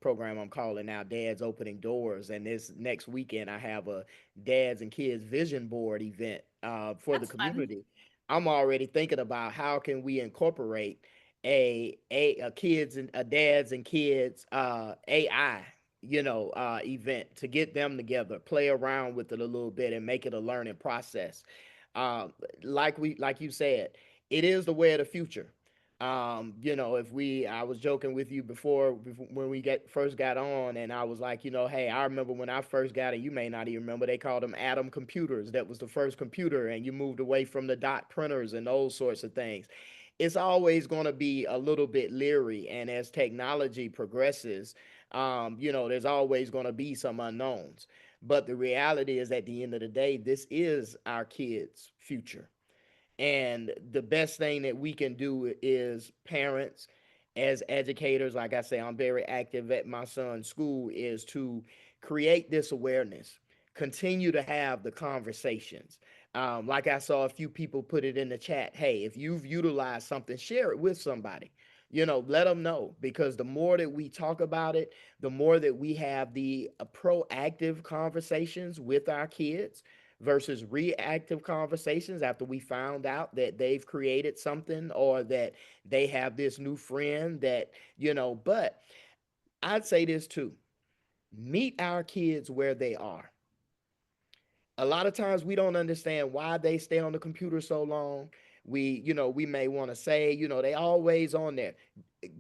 program I'm calling now Dads Opening Doors, and this next weekend I have a dads and kids vision board event for the That's fun. community. I'm already thinking about how can we incorporate a kids and a dads and kids AI event to get them together, play around with it a little bit, and make it a learning process. Uh, like you said, it is the way of the future. If we I was joking with you before when we get first got on, and I was like, hey, I remember when I first got it. You may not even remember. They called them Atom computers. That was the first computer, and you moved away from the dot printers and those sorts of things. It's always going to be a little bit leery, and as technology progresses, there's always going to be some unknowns. But the reality is, at the end of the day, this is our kids' future. And the best thing that we can do is parents, as educators, like I say, I'm very active at my son's school, is to create this awareness, continue to have the conversations. Like I saw a few people put it in the chat. Hey, if you've utilized something, share it with somebody. Let them know, because the more that we talk about it, the more that we have the proactive conversations with our kids versus reactive conversations after we found out that they've created something or that they have this new friend but I'd say this too: meet our kids where they are. A lot of times we don't understand why they stay on the computer so long. We may want to say, they always on there.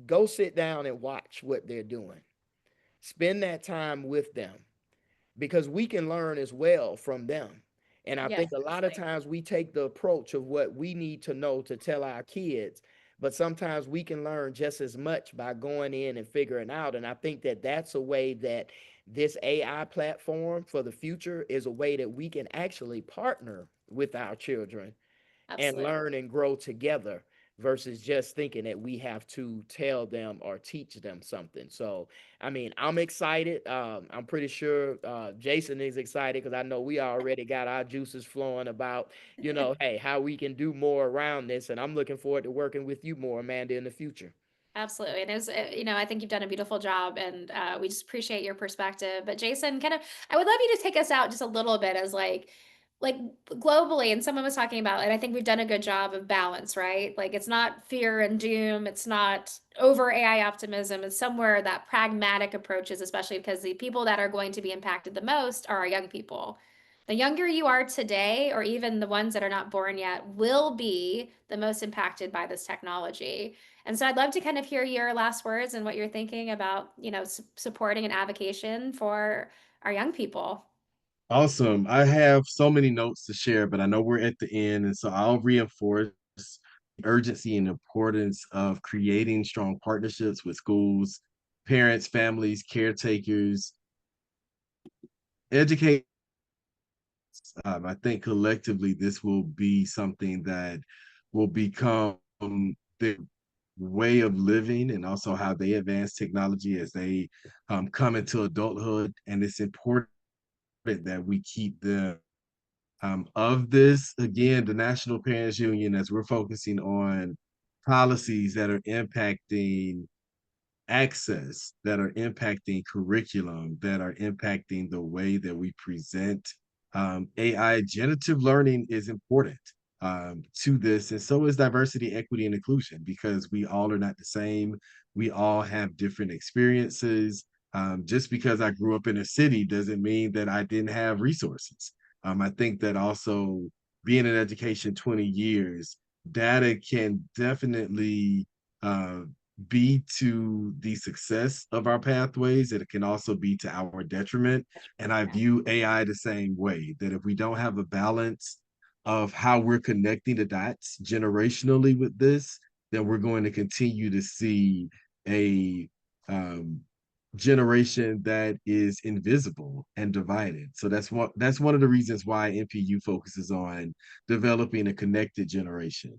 Go sit down and watch what they're doing. Spend that time with them, because we can learn as well from them. And I Yes, think a lot of absolutely. times we take the approach of what we need to know to tell our kids, but sometimes we can learn just as much by going in and figuring out. And I think that that's a way that this AI platform for the future is a way that we can actually partner with our children and Absolutely. learn and grow together versus just thinking that we have to tell them or teach them something. So, I mean, I'm excited. I'm pretty sure Jason is excited, because I know we already got our juices flowing about, hey, how we can do more around this. And I'm looking forward to working with you more, Amanda, in the future. Absolutely. And it was, I think you've done a beautiful job and we just appreciate your perspective. But Jason, kind of, I would love you to take us out just a little bit as like globally, and someone was talking about, and I think we've done a good job of balance, right? Like it's not fear and doom, it's not over AI optimism, it's somewhere that pragmatic approaches, especially because the people that are going to be impacted the most are our young people. The younger you are today, or even the ones that are not born yet, will be the most impacted by this technology. And so I'd love to kind of hear your last words and what you're thinking about, supporting an avocation for our young people. Awesome. I have so many notes to share, but I know we're at the end, and so I'll reinforce the urgency and importance of creating strong partnerships with schools, parents, families, caretakers, educators. I think collectively this will be something that will become the way of living and also how they advance technology as they come into adulthood. And it's important that we keep them of this. Again, the National Parents Union, as we're focusing on policies that are impacting access, that are impacting curriculum, that are impacting the way that we present AI. Generative learning is important to this, and so is diversity, equity, and inclusion, because we all are not the same. We all have different experiences. Just because I grew up in a city doesn't mean that I didn't have resources. I think that also being in education 20 years, data can definitely uh, be to the success of our pathways, it can also be to our detriment. And I view AI the same way, that if we don't have a balance of how we're connecting the dots generationally with this, then we're going to continue to see a um, generation that is invisible and divided. So that's one of the reasons why NPU focuses on developing a connected generation,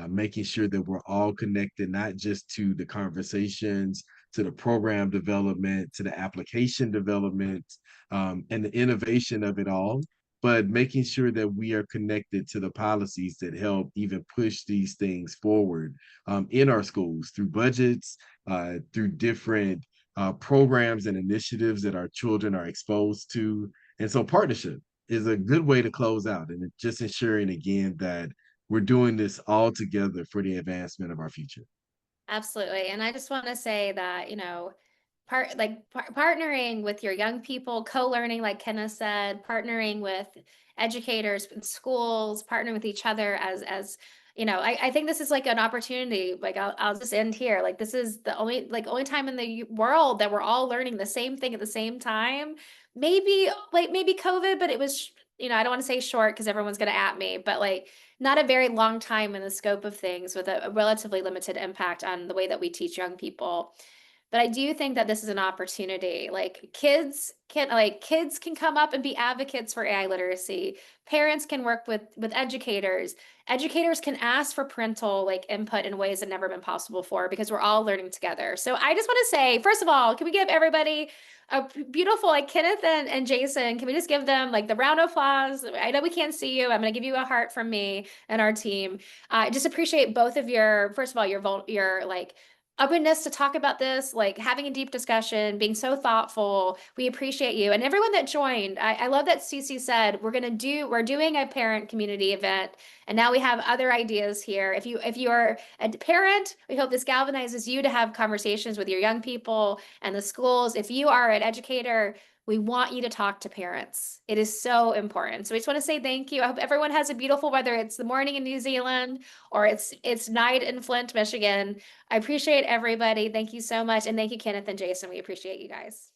making sure that we're all connected, not just to the conversations, to the program development, to the application development, and the innovation of it all, but making sure that we are connected to the policies that help even push these things forward in our schools through budgets, through different programs and initiatives that our children are exposed to. And so partnership is a good way to close out, and just ensuring again that we're doing this all together for the advancement of our future. Absolutely. And I just want to say that, partnering with your young people, co-learning, like Kenna said, partnering with educators in schools, partnering with each other I think this is like an opportunity. Like I'll just end here. Like this is the only time in the world that we're all learning the same thing at the same time. Maybe COVID, but it was, I don't want to say short because everyone's gonna at me, but like not a very long time in the scope of things with a relatively limited impact on the way that we teach young people. But I do think that this is an opportunity. Like kids can come up and be advocates for AI literacy. Parents can work with educators. Educators can ask for parental like input in ways that never been possible before because we're all learning together. So I just want to say, first of all, can we give everybody a beautiful like Kenneth and Jason? Can we just give them like the round of applause? I know we can't see you. I'm going to give you a heart from me and our team. I just appreciate both of your, first of all, your like openness to talk about this, like having a deep discussion, being so thoughtful. We appreciate you and everyone that joined. I love that Cece said we're doing a parent community event, and now we have other ideas here. If you are a parent, we hope this galvanizes you to have conversations with your young people and the schools. If you are an educator, we want you to talk to parents. It is so important. So we just want to say thank you. I hope everyone has a beautiful, whether it's the morning in New Zealand or it's night in Flint, Michigan. I appreciate everybody. Thank you so much. And thank you, Kenneth and Jason. We appreciate you guys.